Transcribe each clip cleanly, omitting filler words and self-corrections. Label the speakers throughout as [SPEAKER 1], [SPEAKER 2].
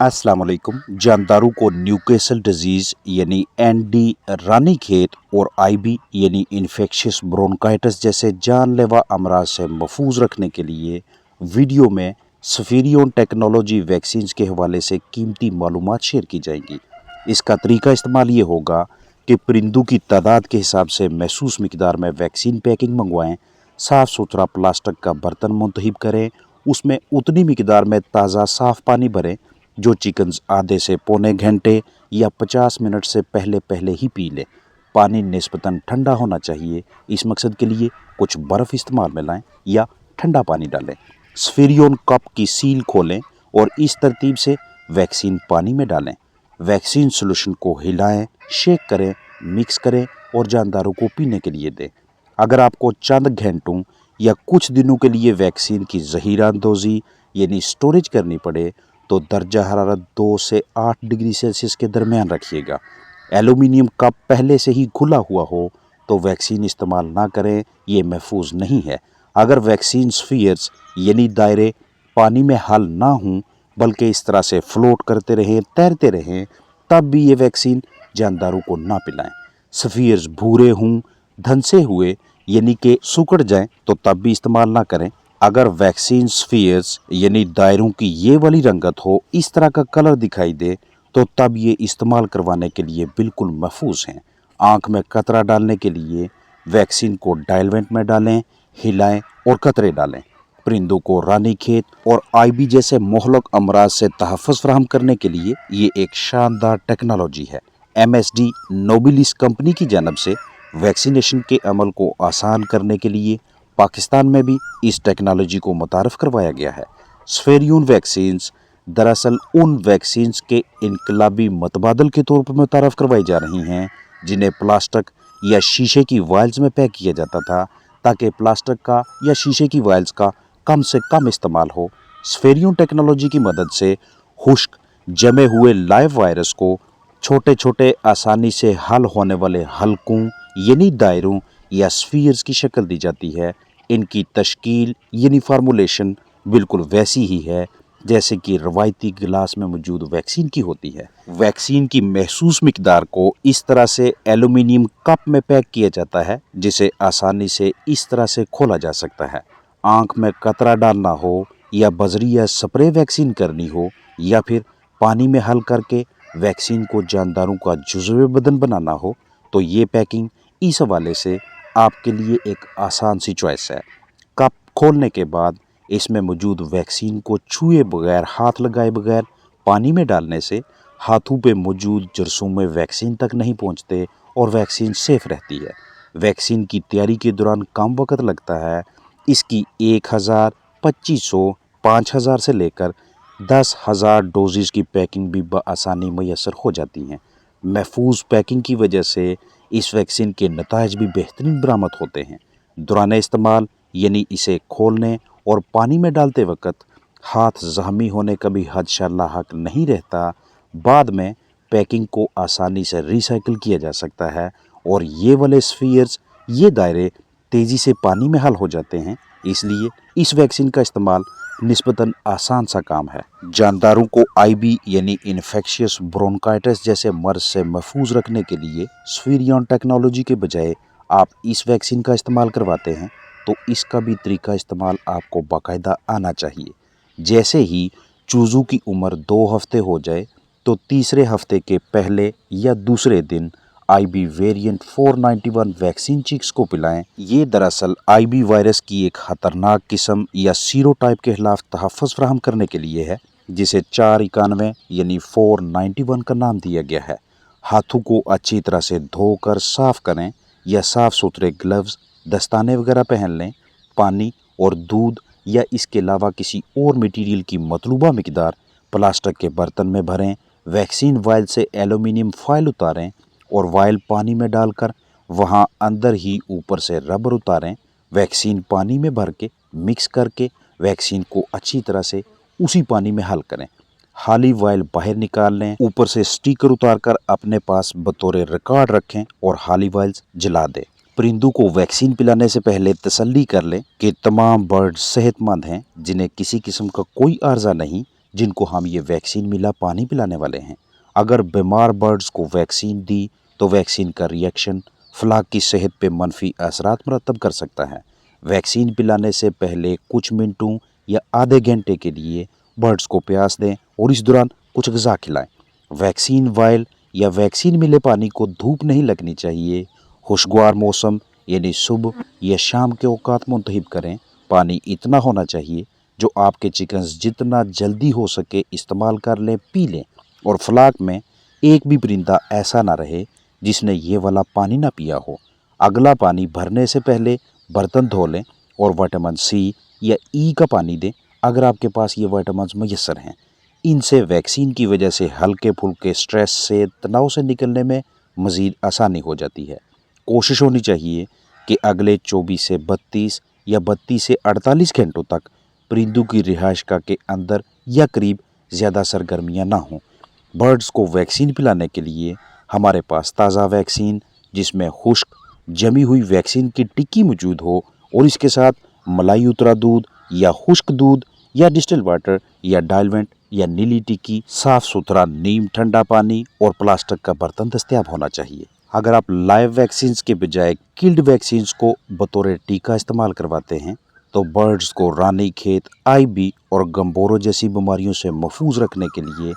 [SPEAKER 1] अस्सलाम वालेकुम। जानदारों को न्यूकेसल डिजीज़ यानी एनडी, रानीखेत और आईबी यानी इन्फेक्शियस ब्रोंकाइटिस जैसे जानलेवा अमराज से महफूज रखने के लिए वीडियो में स्फीरियन टेक्नोलॉजी वैक्सीन्स के हवाले से कीमती मालूमात शेयर की जाएंगी। इसका तरीका इस्तेमाल ये होगा कि परिंदों की तादाद के हिसाब से महसूस मिकदार में वैक्सीन पैकिंग मंगवाएं, साफ़ सुथरा प्लास्टिक का बर्तन मुंतहिब करें, उसमें उतनी मिकदार में ताज़ा साफ़ पानी भरें जो चिकन्स आधे से पौने घंटे या 50 मिनट से पहले पहले ही पी लें। पानी निस्बतन ठंडा होना चाहिए। इस मकसद के लिए कुछ बर्फ़ इस्तेमाल में लाएं या ठंडा पानी डालें। स्फीरियन कप की सील खोलें और इस तरतीब से वैक्सीन पानी में डालें। वैक्सीन सोल्यूशन को हिलाएं, शेक करें, मिक्स करें और जानदारों को पीने के लिए दें। अगर आपको चंद घंटों या कुछ दिनों के लिए वैक्सीन की ज़हीरा अंदोज़ी यानी स्टोरेज करनी पड़े तो दर्जा हरारत 2 से 8 डिग्री सेल्सियस के दरमियान रखिएगा। एल्यूमिनियम कप पहले से ही खुला हुआ हो तो वैक्सीन इस्तेमाल ना करें, ये महफूज नहीं है। अगर वैक्सीन स्फीयर्स यानी दायरे पानी में हल ना हों बल्कि इस तरह से फ्लोट करते रहें, तैरते रहें, तब भी ये वैक्सीन जानदारों को ना पिलाएं। स्फीयर्स भूरे हों, धंसे हुए यानी कि सिकुड़ जाएं तो तब भी इस्तेमाल ना करें। अगर वैक्सीन स्फीयर्स यानी दायरों की ये वाली रंगत हो, इस तरह का कलर दिखाई दे तो तब ये इस्तेमाल करवाने के लिए बिल्कुल महफूज हैं। आँख में कतरा डालने के लिए वैक्सीन को डायलवेंट में डालें, हिलाएं और कतरे डालें। परिंदों को रानीखेत और आईबी जैसे मोहलक अमराज से तहफ़्फ़ुज़ फराहम करने के लिए ये एक शानदार टेक्नोलॉजी है। MSD नोबिलिस कंपनी की जानब से वैक्सीनेशन के अमल को आसान करने के लिए पाकिस्तान में भी इस टेक्नोलॉजी को मुतारफ़ करवाया गया है। स्फेरियन वैक्सीन्स दरअसल उन वैक्सीन्स के इनकलाबी मतबादल के तौर पर मुतारफ़ करवाई जा रही हैं जिन्हें प्लास्टिक या शीशे की वायल्स में पैक किया जाता था ताकि प्लास्टिक का या शीशे की वायल्स का कम से कम इस्तेमाल हो। स्फेरियन टेक्नोलॉजी की मदद से खुश्क जमे हुए लाइव वायरस को छोटे छोटे आसानी से हल होने वाले हलकों यानी दायरों या स्फीयर्स की शक्ल दी जाती है। इनकी तश्कील यानी फार्मूलेशन बिल्कुल वैसी ही है जैसे कि रवायती गिलास में मौजूद वैक्सीन की होती है। वैक्सीन की महसूस मिकदार को इस तरह से एल्यूमिनियम कप में पैक किया जाता है जिसे आसानी से इस तरह से खोला जा सकता है। आँख में कतरा डालना हो या बजरी या स्प्रे वैक्सीन करनी हो या फिर पानी में हल करके वैक्सीन को जानदारों का जुज़वे बदन बनाना हो तो ये पैकिंग इस हवाले से आपके लिए एक आसान सी चॉइस है। कप खोलने के बाद इसमें मौजूद वैक्सीन को छुए बगैर, हाथ लगाए बगैर पानी में डालने से हाथों पे मौजूद जरासीम वैक्सीन तक नहीं पहुंचते और वैक्सीन सेफ रहती है। वैक्सीन की तैयारी के दौरान कम वक्त लगता है। इसकी 1000, 2500, 5000 से लेकर 10,000 डोजेज़ की पैकिंग भी बआसानी मैसर हो जाती हैं। महफूज पैकिंग की वजह से इस वैक्सीन के नताइज भी बेहतरीन बरामद होते हैं। दौरान इस्तेमाल यानी इसे खोलने और पानी में डालते वक्त हाथ ज़ख्मी होने का भी खदशा लाहक नहीं रहता। बाद में पैकिंग को आसानी से रिसाइकिल किया जा सकता है और ये वाले स्फीयर्स, ये दायरे तेज़ी से पानी में हल हो जाते हैं। इसलिए इस वैक्सीन का इस्तेमाल निस्बतन आसान सा काम है। जानदारों को आईबी यानी इन्फेक्शियस ब्रोंकाइटिस जैसे मर्ज से महफूज रखने के लिए स्फीरियन टेक्नोलॉजी के बजाय आप इस वैक्सीन का इस्तेमाल करवाते हैं तो इसका भी तरीका इस्तेमाल आपको बाकायदा आना चाहिए। जैसे ही चूज़ों की उम्र 2 हफ्ते हो जाए तो तीसरे हफ्ते के पहले या दूसरे दिन आईबी वेरिएंट 491 वैक्सीन चिक्स को पिलाएं। ये दरअसल आईबी वायरस की एक ख़तरनाक किस्म या सीरोटाइप के खिलाफ तहफ़्फ़ुज़ फराहम करने के लिए है जिसे 491 यानी 491 का नाम दिया गया है। हाथों को अच्छी तरह से धोकर साफ़ करें या साफ़ सुथरे ग्लव्स, दस्ताने वगैरह पहन लें। पानी और दूध या इसके अलावा किसी और मटीरियल की मतलूबा मिकदार प्लास्टिक के बर्तन में भरें। वैक्सीन वायल से एल्यूमिनियम फॉयल उतारें और वायल पानी में डालकर वहां अंदर ही ऊपर से रबर उतारें। वैक्सीन पानी में भर के मिक्स करके वैक्सीन को अच्छी तरह से उसी पानी में हल करें। खाली वायल बाहर निकाल लें, ऊपर से स्टिकर उतारकर अपने पास बतौर रिकॉर्ड रखें और खाली वायल्स जला दें। परिंदों को वैक्सीन पिलाने से पहले तसल्ली कर लें कि तमाम बर्ड सेहतमंद हैं, जिन्हें किसी किस्म का कोई आर्जा नहीं जिनको हम ये वैक्सीन मिला पानी पिलाने वाले हैं। अगर बीमार बर्ड्स को वैक्सीन दी तो वैक्सीन का रिएक्शन फ्लाक की सेहत पे मनफी असरात मरतब कर सकता है। वैक्सीन पिलाने से पहले कुछ मिनटों या आधे घंटे के लिए बर्ड्स को प्यास दें और इस दौरान कुछ ग़िज़ा खिलाएं। वैक्सीन वायल या वैक्सीन मिले पानी को धूप नहीं लगनी चाहिए। खुशगवार मौसम यानी सुबह या शाम के औकात मुंतखब करें। पानी इतना होना चाहिए जो आपके चिकन्स जितना जल्दी हो सके इस्तेमाल कर लें, पी लें। और फ्लाक में एक भी परिंदा ऐसा ना रहे जिसने ये वाला पानी ना पिया हो। अगला पानी भरने से पहले बर्तन धो लें और विटामिन सी या ई का पानी दें अगर आपके पास ये विटामिन मैसर हैं। इनसे वैक्सीन की वजह से हल्के फुल्के स्ट्रेस से, तनाव से निकलने में मज़ीद आसानी हो जाती है। कोशिश होनी चाहिए कि अगले 24 से 32 या 32 से 48 घंटों तक परिंदों की रिहाइशगाह के अंदर या करीब ज़्यादा सरगर्मियाँ ना हों। बर्ड्स को वैक्सीन पिलाने के लिए हमारे पास ताज़ा वैक्सीन जिसमें खुश्क जमी हुई वैक्सीन की टिक्की मौजूद हो और इसके साथ मलाई उतरा दूध या खुश्क दूध या डिस्टिल वाटर या डाइल्वेंट या नीली टिक्की, साफ़ सुथरा नीम ठंडा पानी और प्लास्टिक का बर्तन दस्तयाब होना चाहिए। अगर आप लाइव वैक्सीन्स के बजाय किल्ड वैक्सीन्स को बतौर टीका इस्तेमाल करवाते हैं तो बर्ड्स को रानीखेत, आईबी और गम्बोरो जैसी बीमारियों से महफूज रखने के लिए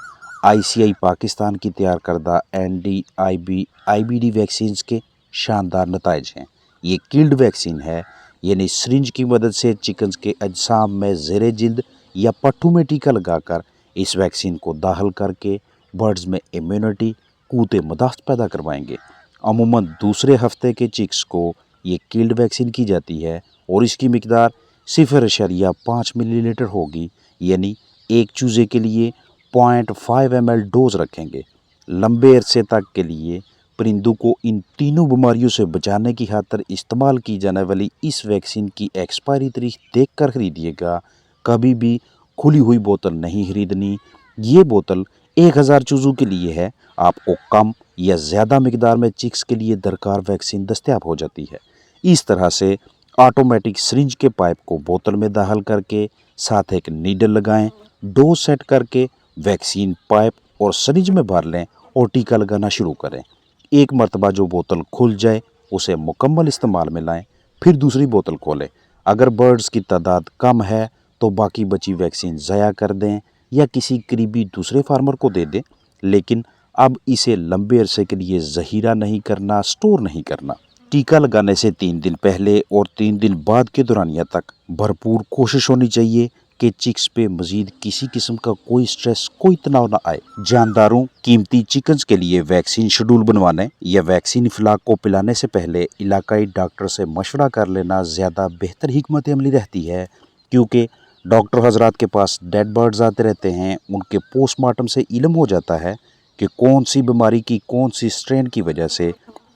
[SPEAKER 1] ICI पाकिस्तान की तैयार करदा ND, IB, IBD वैक्सीन्स के शानदार नताइज हैं। ये किल्ड वैक्सीन है यानी सिरिंज की मदद से चिकन्स के अजसाम में ज़ेरे जिल्द या पट्टू में टीका लगाकर इस वैक्सीन को दाखिल करके बर्ड्स में इम्यूनिटी क़ुव्वत मदाफ़त पैदा करवाएंगे। अमूमन दूसरे हफ्ते के चिक्स को ये किल्ड वैक्सीन की जाती है और इसकी मिकदार 0.5 मिलीलीटर होगी, यानी एक चूज़े के लिए 0.5 ml डोज रखेंगे। लंबे अरसे तक के लिए परिंदों को इन तीनों बीमारियों से बचाने की खातिर इस्तेमाल की जाने वाली इस वैक्सीन की एक्सपायरी तारीख देख कर खरीदिएगा। कभी भी खुली हुई बोतल नहीं खरीदनी। ये बोतल 1000 चूज़ों के लिए है। आपको कम या ज़्यादा मिकदार में चिक्स के लिए दरकार वैक्सीन दस्तयाब हो जाती है। इस तरह से ऑटोमेटिक सिरिंज के पाइप को बोतल में दाखिल करके साथ एक नीडल लगाएं, डोज सेट करके वैक्सीन पाइप और सिरिंज में भर लें और टीका लगाना शुरू करें। एक मरतबा जो बोतल खुल जाए उसे मुकम्मल इस्तेमाल में लाएं, फिर दूसरी बोतल खोलें। अगर बर्ड्स की तादाद कम है तो बाकी बची वैक्सीन ज़ाया कर दें या किसी करीबी दूसरे फार्मर को दे दें, लेकिन अब इसे लंबे अरसे के लिए ज़हीरा नहीं करना, स्टोर नहीं करना। टीका लगाने से 3 दिन पहले और 3 दिन बाद के दौरानिया तक भरपूर कोशिश होनी चाहिए कि चिक्स पे मजीद किसी किस्म का कोई स्ट्रेस, कोई तनाव ना आए। जानदारों कीमती चिकन्स के लिए वैक्सीन शेड्यूल बनवाने या वैक्सीन फ्लाक को पिलाने से पहले इलाकाई डॉक्टर से मशवरा कर लेना ज़्यादा बेहतर हिकमत अमली रहती है, क्योंकि डॉक्टर हजरात के पास डेड बर्ड्स आते रहते हैं। उनके पोस्टमार्टम से इल्म हो जाता है कि कौन सी बीमारी की कौन सी स्ट्रेन की वजह से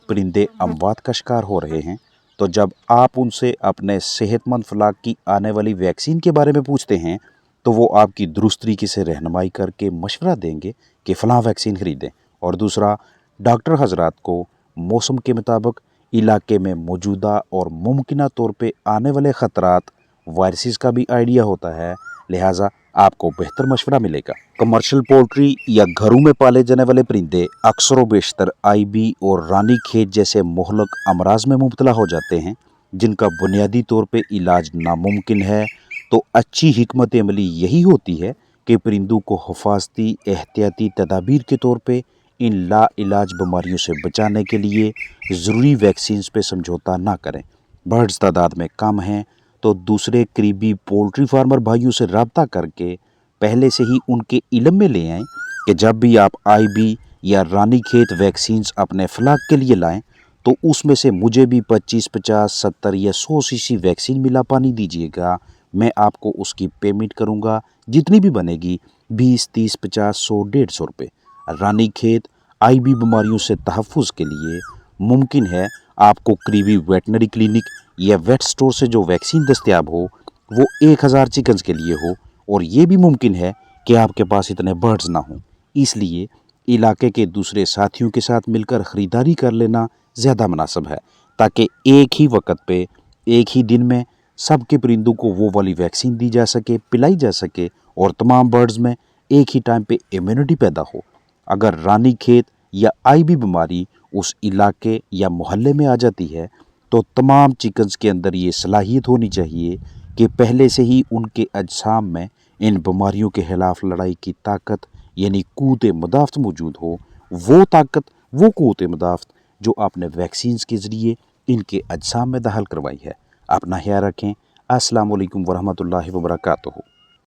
[SPEAKER 1] परिंदे अमवात का शिकार हो रहे हैं। तो जब आप उनसे अपने सेहतमंद फ्लाक की आने वाली वैक्सीन के बारे में पूछते हैं तो वो आपकी दुरुस्त तरीके से रहनुमाई करके मशवरा देंगे कि फ़लाँ वैक्सीन ख़रीदें। और दूसरा, डॉक्टर हजरात को मौसम के मुताबिक इलाके में मौजूदा और मुमकिना तौर पे आने वाले ख़तरात, वायरसेस का भी आइडिया होता है, लिहाजा आपको बेहतर मशवरा मिलेगा। कमर्शियल पोल्ट्री या घरों में पाले जाने वाले परिंदे अक्सर व बेशतर IB और रानीखेत जैसे मोहलक अमराज में मुब्तला हो जाते हैं, जिनका बुनियादी तौर पे इलाज नामुमकिन है। तो अच्छी हिकमत अमली यही होती है कि परिंदों को हिफाजती एहतियाती तदाबीर के तौर पे इन लाइलाज बीमारियों से बचाने के लिए ज़रूरी वैक्सीन्स पे समझौता ना करें। बर्ड्स तादाद में कम हैं तो दूसरे करीबी पोल्ट्री फार्मर भाइयों से रब्ता करके पहले से ही उनके इल्म में ले आएँ कि जब भी आप IB या रानीखेत वैक्सीन्स अपने फ्लाक के लिए लाएं तो उसमें से मुझे भी 25, 50, 70 या 100 cc वैक्सीन मिला पानी दीजिएगा। मैं आपको उसकी पेमेंट करूंगा, जितनी भी बनेगी, 20, 30, 50, 100, 150 रुपये। रानीखेत IB बीमारियों से तहफ़्फ़ुज़ के लिए मुमकिन है आपको करीबी वेटनरी क्लिनिक या वेट स्टोर से जो वैक्सीन दस्तयाब हो वो 1000 चिकन्स के लिए हो, और ये भी मुमकिन है कि आपके पास इतने बर्ड्स ना हों। इसलिए इलाके के दूसरे साथियों के साथ मिलकर ख़रीदारी कर लेना ज़्यादा मुनासिब है, ताकि एक ही वक्त पे एक ही दिन में सब के परिंदों को वो वाली वैक्सीन दी जा सके, पिलाई जा सके और तमाम बर्ड्स में एक ही टाइम पे इम्यूनिटी पैदा हो। अगर रानीखेत या आईबी बीमारी उस इलाके या मोहल्ले में आ जाती है तो तमाम चिकन्स के अंदर ये सलाहियत होनी चाहिए कि पहले से ही उनके अजसाम में इन बीमारियों के खिलाफ लड़ाई की ताकत यानी क़ुव्वत मुदाफ़त मौजूद हो। वो ताकत, वो क़ुव्वत मुदाफ़त जो आपने वैक्सीन्स के ज़रिए इनके अजसाम में दाखिल करवाई है। अपना ख्याल रखें। अस्सलाम वालेकुम वरहमतुल्लाहि वबरकातुहू।